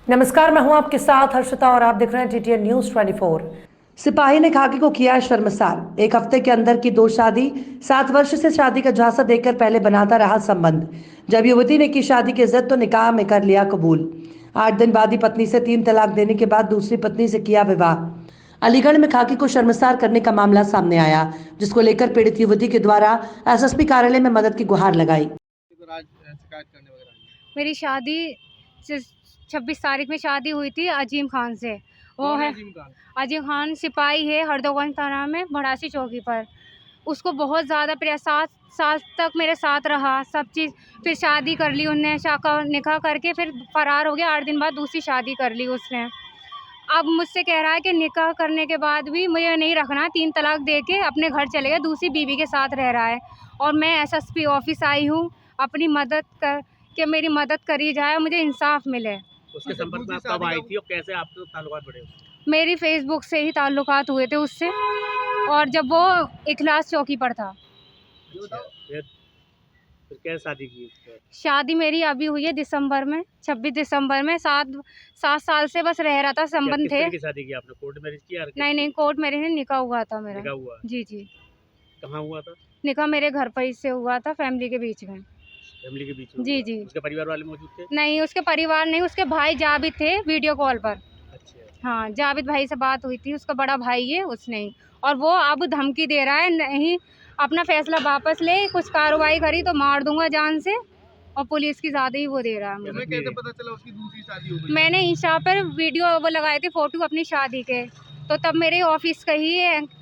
नमस्कार, मैं हूं आपके साथ हर्षिता और आप देख रहे हैं टीटीएन न्यूज 24। सिपाही ने खाकी को किया शर्मसार। एक हफ्ते के अंदर की 2 शादी, 7 वर्ष से शादी का झांसा देकर पहले बनाता रहा संबंध। जब युवती ने की शादी की इज्जत तो निकाह में कर लिया कबूल। 8 दिन बाद ही पत्नी से 3 तलाक देने के बाद दूसरी पत्नी से किया विवाह। अलीगढ़ में खाकी को शर्मसार करने का मामला सामने आया, जिसको लेकर पीड़ित युवती के द्वारा एसएसपी कार्यालय में मदद की गुहार लगाई। मेरी शादी 26 तारीख में शादी हुई थी अजीम खान से। वो है अजीम खान, सिपाही है हरदोगंज थाना में भड़ासी चौकी पर। उसको बहुत ज़्यादा प्रिय, 7 साल तक मेरे साथ रहा, सब चीज़। फिर शादी कर ली उनने, निकाह करके फिर फरार हो गया। 8 दिन बाद दूसरी शादी कर ली उसने। अब मुझसे कह रहा है कि निकाह करने के बाद भी मुझे नहीं रखना, 3 तलाक दे के अपने घर चले गया, दूसरी बीवी के साथ रह रहा है। और मैं एसएसपी ऑफिस आई हूँ अपनी मदद कर कि मेरी मदद करी जाए, मुझे इंसाफ मिले। उसके संपर्क में आप कब आई थी और कैसे आपके ताल्लुकात बढ़े? मेरी फेसबुक से ही ताल्लुकात हुए थे उससे, और जब वो इखलास चौकी पर था। फिर कैसे शादी की? शादी मेरी अभी हुई है दिसंबर में, 26 दिसंबर में। 7 साल से बस रह रहा था, संबंध थे। की शादी की आपने? कोर्ट मैरिज किया? नहीं, कोर्ट मैरिज नहीं, निकाह हुआ था मेरा। निकाह हुआ? जी। कहाँ हुआ था? निकाह मेरे घर पर ही से हुआ था, फैमिली के बीच में। फैमिली के बीच में? जी। उसके परिवार वाले मौजूद थे? नहीं, उसके परिवार नहीं, उसके भाई जाबिद थे वीडियो कॉल पर। अच्छा। हाँ, जाबिद भाई से बात हुई थी, उसका बड़ा भाई है उसने ही। और वो अब धमकी दे रहा है, नहीं अपना फैसला वापस ले, कुछ कार्रवाई करी तो मार दूंगा जान से। और पुलिस की ज़्यादा ही वो दे रहा है मुझे। तुम्हें कैसे पता चला उसकी दूसरी शादी हो गई? मैंने इंस्टा पर वीडियो वो लगाए थे, फोटो अपनी शादी के। तो तब मेरे ऑफिस का ही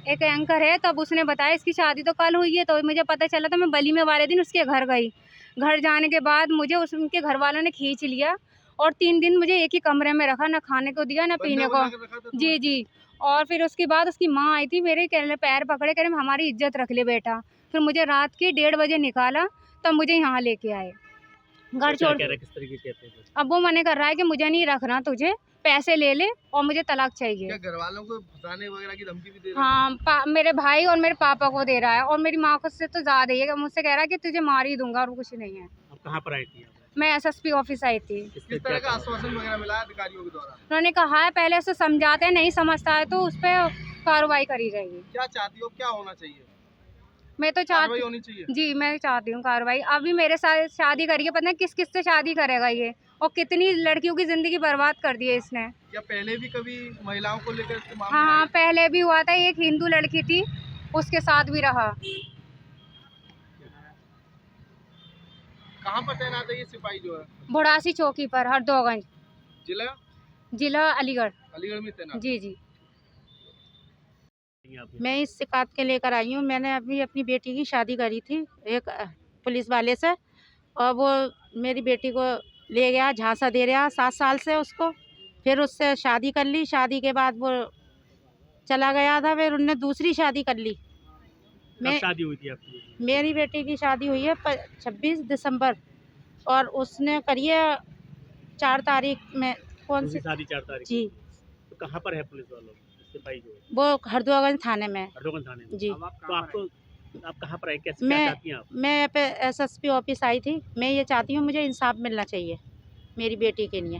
एक एंकर है, तब उसने बताया इसकी शादी तो कल हुई है। तो मुझे पता चला, तो मैं वलीमे वाले दिन उसके घर गई। घर जाने के बाद मुझे उनके घर वालों ने खींच लिया और 3 दिन मुझे एक ही कमरे में रखा, ना खाने को दिया ना पीने को। जी। और फिर उसके बाद उसकी माँ आई थी, मेरे पैर पकड़े, कह रहे हमारी इज्जत रख ले बेटा। फिर मुझे रात के 1:30 बजे निकाला, तब मुझे यहाँ लेके आए घर छोड़। किस तरीके कहते हैं? अब वो मने कर रहा है कि मुझे नहीं रखना, तुझे पैसे ले ले और मुझे तलाक चाहिए। क्या घर वालों को फंसाने वगैरह की धमकी भी दे रहा है? हाँ, मेरे भाई और मेरे पापा को दे रहा है, और मेरी माँ को से तो ज़्यादा ही है। मुझसे कह रहा है कि तुझे मार ही दूंगा और कुछ नहीं है। अब कहाँ पर आई थी? मैं एसएसपी ऑफिस आई थी। किस तरह का आश्वासन वगैरह मिला अधिकारियों के द्वारा? उन्होंने कहा है पहले उसे समझाते हैं, नहीं समझता है तो उस पर कार्रवाई करी जाएगी। क्या चाहती हो, क्या होना चाहिए? मैं तो कार्रवाई होनी चाहिए। जी, मैं चाहती हूँ कार्रवाई। अभी मेरे साथ शादी करिए, पता नहीं किस से शादी करेगा ये, और कितनी लड़कियों की जिंदगी बर्बाद कर दी है इसने। क्या पहले भी कभी महिलाओं को लेकर हाँ, पहले भी हुआ था। एक हिंदू लड़की थी, उसके साथ भी रहा। कहाँ पर तैनात है ये सिपाही जो है? भड़ासी चौकी पर, हरदोगंज जिला अलीगढ़ में तैनात। जी। मैं इस शिकायत के लेकर आई हूँ। मैंने अभी अपनी बेटी की शादी करी थी एक पुलिस वाले से, और वो मेरी बेटी को ले गया, झांसा दे रहा 7 साल से उसको। फिर उससे शादी कर ली, शादी के बाद वो चला गया था, फिर उनने दूसरी शादी कर ली। शादी हुई थी आपकी? मेरी बेटी की शादी हुई है 26 दिसंबर, और उसने करी है 4 तारीख में। कौन सी शादी? 4 तारीख जी। तो कहाँ पर है पुलिस वालों सिपाही जो? वो हरदोगंज थाने में। हरदोगंज थाने में? जी। तो आप कहाँ पर है, कैसे क्या चाहती हैं आप? मैं यहाँ पे एसएसपी ऑफिस आई थी। मैं ये चाहती हूँ, मुझे इंसाफ मिलना चाहिए मेरी बेटी के लिए।